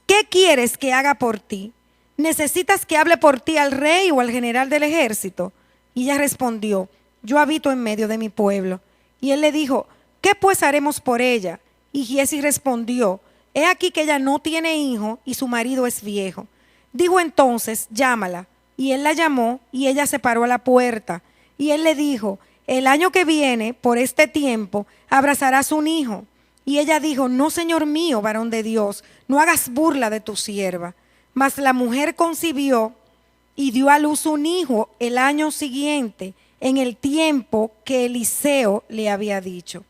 ¿Qué quieres que haga por ti? ¿Necesitas que hable por ti al rey o al general del ejército? Y ella respondió: yo habito en medio de mi pueblo. Y él le dijo: ¿qué pues haremos por ella? Y Giezi respondió: he aquí que ella no tiene hijo y su marido es viejo. Dijo entonces: llámala. Y él la llamó y ella se paró a la puerta. Y él le dijo: el año que viene, por este tiempo, abrazarás un hijo. Y ella dijo: no, señor mío, varón de Dios, no hagas burla de tu sierva. Mas la mujer concibió y dio a luz un hijo el año siguiente, en el tiempo que Eliseo le había dicho.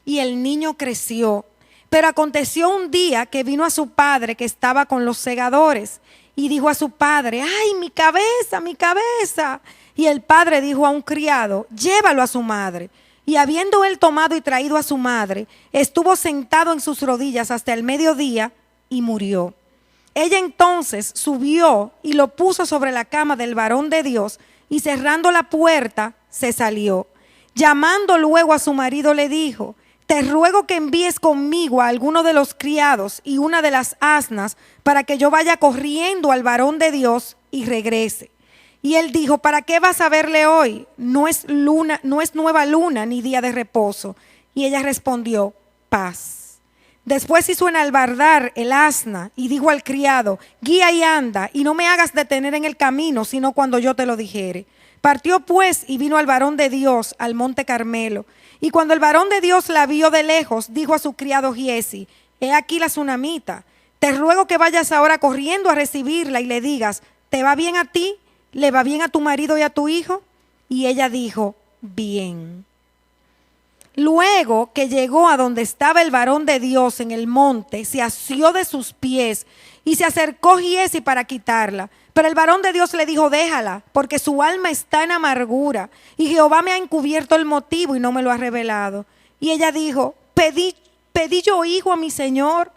Y el niño creció. Pero aconteció un día que vino a su padre, que estaba con los segadores, y dijo a su padre: ¡ay, mi cabeza, mi cabeza! Y el padre dijo a un criado: llévalo a su madre. Y habiendo él tomado y traído a su madre, estuvo sentado en sus rodillas hasta el mediodía y murió. Ella entonces subió y lo puso sobre la cama del varón de Dios, y cerrando la puerta se salió. Llamando luego a su marido le dijo: te ruego que envíes conmigo a alguno de los criados y una de las asnas, para que yo vaya corriendo al varón de Dios y regrese. Y él dijo: ¿para qué vas a verle hoy? No es nueva luna ni día de reposo. Y ella respondió: paz. Después hizo enalbardar el asna y dijo al criado: guía y anda, y no me hagas detener en el camino, sino cuando yo te lo dijere. Partió pues y vino al varón de Dios al monte Carmelo. Y cuando el varón de Dios la vio de lejos, dijo a su criado Giezi: he aquí la sunamita. Te ruego que vayas ahora corriendo a recibirla y le digas: ¿te va bien a ti? ¿Le va bien a tu marido y a tu hijo? Y ella dijo: bien. Luego que llegó a donde estaba el varón de Dios en el monte, se asió de sus pies y se acercó Giezi para quitarla. Pero el varón de Dios le dijo: déjala, porque su alma está en amargura, y Jehová me ha encubierto el motivo y no me lo ha revelado. Y ella dijo: pedí yo hijo a mi señor.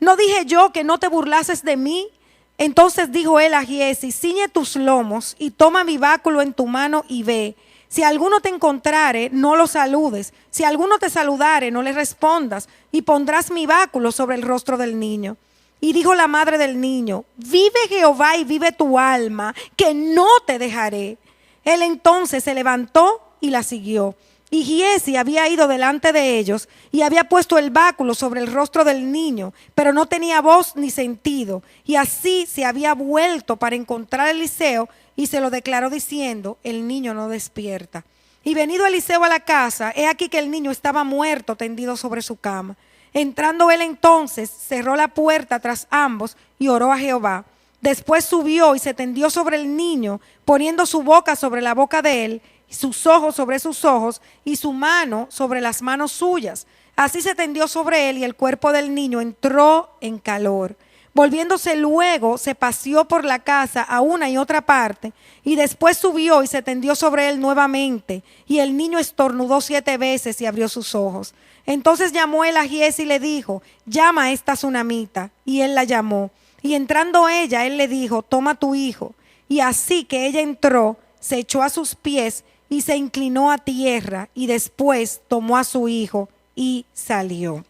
¿No dije yo que no te burlases de mí? Entonces dijo él a Giezi: ciñe tus lomos y toma mi báculo en tu mano y ve. Si alguno te encontrare, no lo saludes. Si alguno te saludare, no le respondas. Y pondrás mi báculo sobre el rostro del niño. Y dijo la madre del niño: vive Jehová y vive tu alma, que no te dejaré. Él entonces se levantó y la siguió. Y Giezi había ido delante de ellos y había puesto el báculo sobre el rostro del niño, pero no tenía voz ni sentido. Y así se había vuelto para encontrar a Eliseo y se lo declaró diciendo: el niño no despierta. Y venido Eliseo a la casa, he aquí que el niño estaba muerto tendido sobre su cama. Entrando él entonces, cerró la puerta tras ambos y oró a Jehová. Después subió y se tendió sobre el niño, poniendo su boca sobre la boca de él, sus ojos sobre sus ojos y su mano sobre las manos suyas. Así se tendió sobre él y el cuerpo del niño entró en calor. Volviéndose luego, se paseó por la casa a una y otra parte, y después subió y se tendió sobre él nuevamente, y el niño estornudó 7 veces y abrió sus ojos. Entonces llamó él a Giezi y le dijo: llama a esta sunamita. Y él la llamó, y entrando ella, él le dijo: toma tu hijo. Y así que ella entró, se echó a sus pies y se inclinó a tierra, y después tomó a su hijo y salió.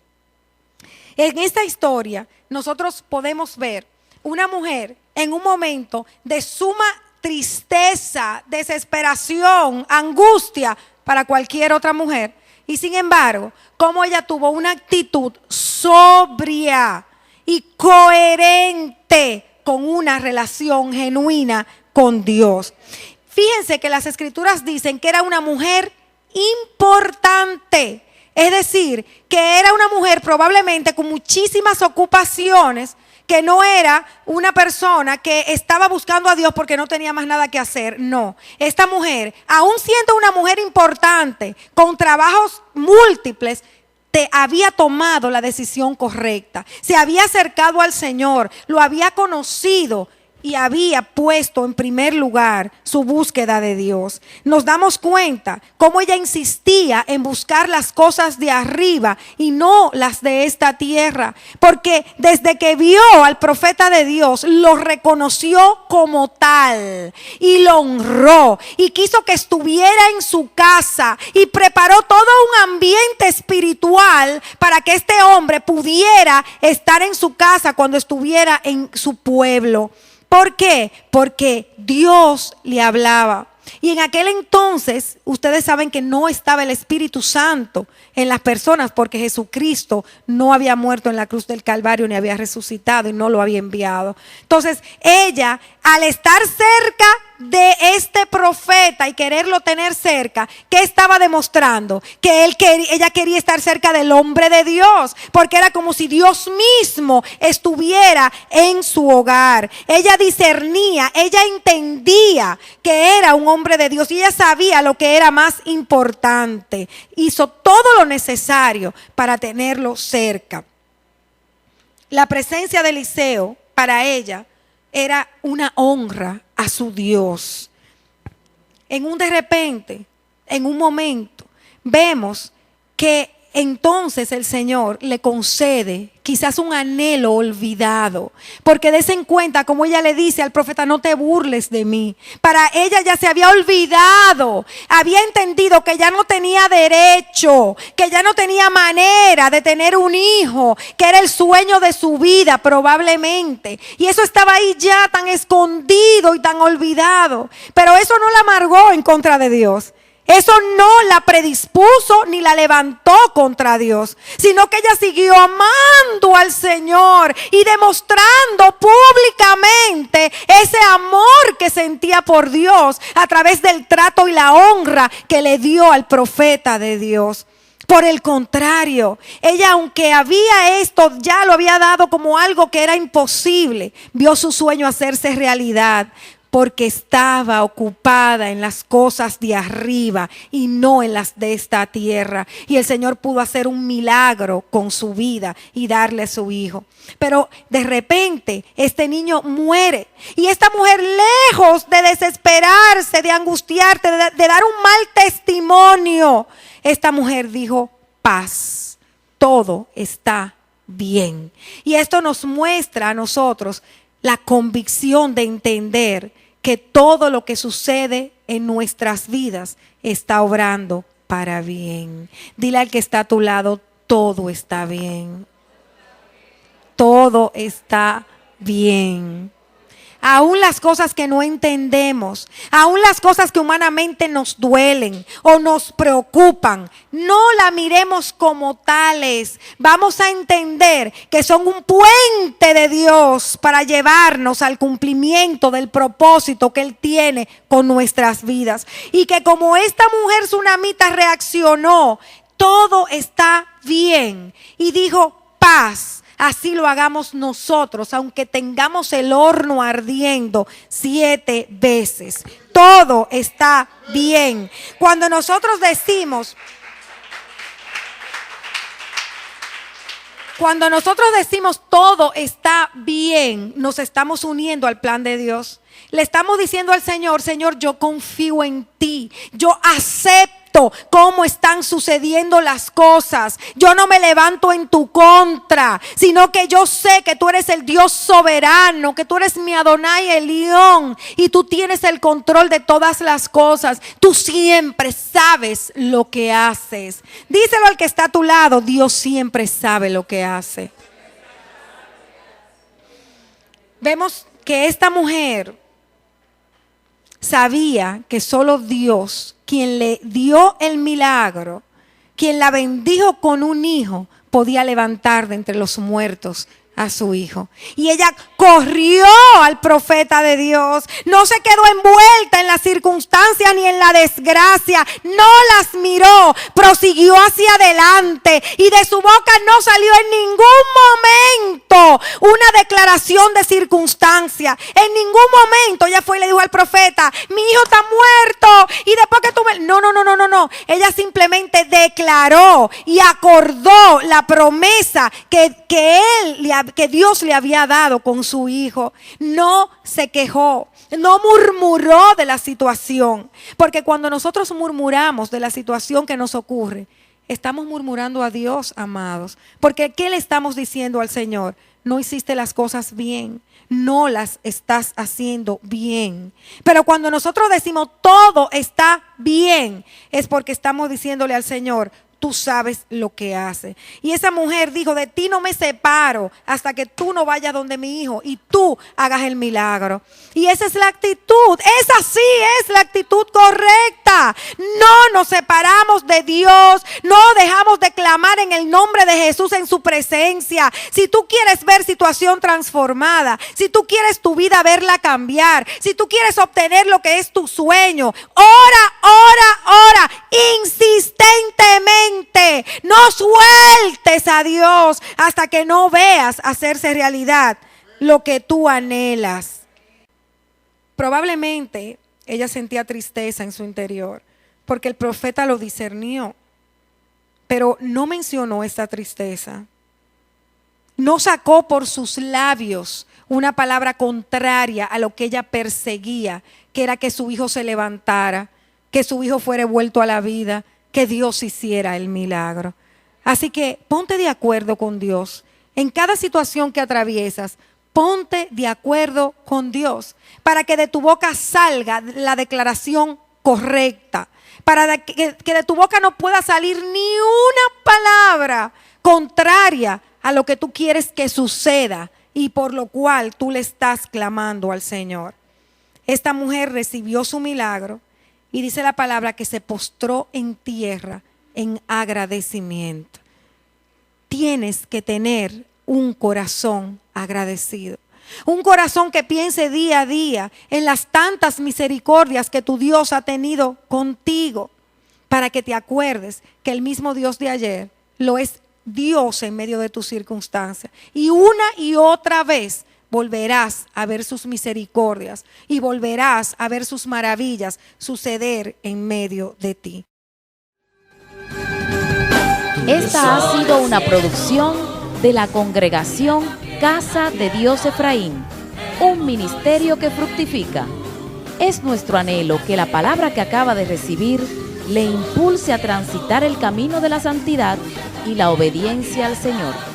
En esta historia nosotros podemos ver una mujer en un momento de suma tristeza, desesperación, angustia para cualquier otra mujer, y sin embargo, cómo ella tuvo una actitud sobria y coherente con una relación genuina con Dios. Fíjense que las escrituras dicen que era una mujer importante. Es decir, que era una mujer probablemente con muchísimas ocupaciones, que no era una persona que estaba buscando a Dios porque no tenía más nada que hacer. No, esta mujer, aún siendo una mujer importante, con trabajos múltiples, había tomado la decisión correcta. Se había acercado al Señor, lo había conocido y había puesto en primer lugar su búsqueda de Dios. Nos damos cuenta cómo ella insistía en buscar las cosas de arriba y no las de esta tierra, porque desde que vio al profeta de Dios, lo reconoció como tal y lo honró y quiso que estuviera en su casa y preparó todo un ambiente espiritual para que este hombre pudiera estar en su casa cuando estuviera en su pueblo. ¿Por qué? Porque Dios le hablaba. Y en aquel entonces, ustedes saben que no estaba el Espíritu Santo en las personas, porque Jesucristo no había muerto en la cruz del Calvario ni había resucitado y no lo había enviado. Entonces ella, al estar cerca de este profeta y quererlo tener cerca, ¿qué estaba demostrando? Que ella quería estar cerca del hombre de Dios, porque era como si Dios mismo estuviera en su hogar. Ella discernía, ella entendía que era un hombre de Dios y ella sabía lo que era más importante. Hizo todo lo necesario para tenerlo cerca. La presencia de Eliseo para ella era una honra a su Dios. En un de repente, en un momento, vemos que entonces el Señor le concede quizás un anhelo olvidado, porque des en cuenta como ella le dice al profeta: no te burles de mí. Para ella ya se había olvidado, había entendido que ya no tenía derecho, que ya no tenía manera de tener un hijo, que era el sueño de su vida probablemente, y eso estaba ahí ya tan escondido y tan olvidado. Pero eso no la amargó en contra de Dios. Eso no la predispuso ni la levantó contra Dios, sino que ella siguió amando al Señor y demostrando públicamente ese amor que sentía por Dios a través del trato y la honra que le dio al profeta de Dios. Por el contrario, ella, aunque había esto, ya lo había dado como algo que era imposible, vio su sueño hacerse realidad, porque estaba ocupada en las cosas de arriba y no en las de esta tierra. Y el Señor pudo hacer un milagro con su vida y darle a su hijo. Pero de repente este niño muere. Y esta mujer, lejos de desesperarse, de angustiarse, de dar un mal testimonio, esta mujer dijo: paz, todo está bien. Y esto nos muestra a nosotros la convicción de entender que todo lo que sucede en nuestras vidas está obrando para bien. Dile al que está a tu lado: todo está bien. Todo está bien. Aún las cosas que no entendemos, aún las cosas que humanamente nos duelen o nos preocupan, no la miremos como tales. Vamos a entender que son un puente de Dios para llevarnos al cumplimiento del propósito que Él tiene con nuestras vidas. Y que como esta mujer tsunamita reaccionó, todo está bien. Y dijo: paz. Así lo hagamos nosotros, aunque tengamos el horno ardiendo 7 veces. Todo está bien. Cuando nosotros decimos todo está bien, nos estamos uniendo al plan de Dios. Le estamos diciendo al Señor: Señor, yo confío en ti, yo acepto cómo están sucediendo las cosas. Yo no me levanto en tu contra, sino que yo sé que tú eres el Dios soberano, que tú eres mi Adonai Elión y tú tienes el control de todas las cosas. Tú siempre sabes lo que haces. Díselo al que está a tu lado: Dios siempre sabe lo que hace. Vemos que esta mujer sabía que solo Dios, quien le dio el milagro, quien la bendijo con un hijo, podía levantar de entre los muertos a su hijo. Y ella corrió al profeta de Dios. No se quedó envuelta en las circunstancias ni en la desgracia. No las miró, prosiguió hacia adelante. Y de su boca no salió en ningún momento una declaración de circunstancia. En ningún momento ella fue y le dijo al profeta: mi hijo está muerto. Y después que tú me... No. Ella simplemente declaró y acordó la promesa que Dios le había dado con su hijo. No se quejó, no murmuró de la situación, porque cuando nosotros murmuramos de la situación que nos ocurre, estamos murmurando a Dios, amados, porque ¿qué le estamos diciendo al Señor? No hiciste las cosas bien, no las estás haciendo bien. Pero cuando nosotros decimos todo está bien, es porque estamos diciéndole al Señor: tú sabes lo que hace. Y esa mujer dijo: de ti no me separo hasta que tú no vayas donde mi hijo y tú hagas el milagro. Y esa es la actitud, esa sí es la actitud correcta. No nos separamos de Dios, no dejamos de clamar en el nombre de Jesús en su presencia. Si tú quieres ver situación transformada, si tú quieres tu vida verla cambiar, si tú quieres obtener lo que es tu sueño, ora, insistentemente. No sueltes a Dios hasta que no veas hacerse realidad lo que tú anhelas. Probablemente ella sentía tristeza en su interior porque el profeta lo discernió, pero no mencionó esta tristeza. No sacó por sus labios una palabra contraria a lo que ella perseguía, que era que su hijo se levantara, que su hijo fuera vuelto a la vida, que Dios hiciera el milagro. Así que ponte de acuerdo con Dios. En cada situación que atraviesas, ponte de acuerdo con Dios para que de tu boca salga la declaración correcta, para que de tu boca no pueda salir ni una palabra contraria a lo que tú quieres que suceda y por lo cual tú le estás clamando al Señor. Esta mujer recibió su milagro Y dice la palabra que se postró en tierra en agradecimiento. Tienes que tener un corazón agradecido. Un corazón que piense día a día en las tantas misericordias que tu Dios ha tenido contigo, para que te acuerdes que el mismo Dios de ayer lo es Dios en medio de tus circunstancias. Y una y otra vez volverás a ver sus misericordias y volverás a ver sus maravillas suceder en medio de ti. Esta ha sido una producción de la Congregación Casa de Dios Efraín, un ministerio que fructifica. Es nuestro anhelo que la palabra que acaba de recibir le impulse a transitar el camino de la santidad y la obediencia al Señor.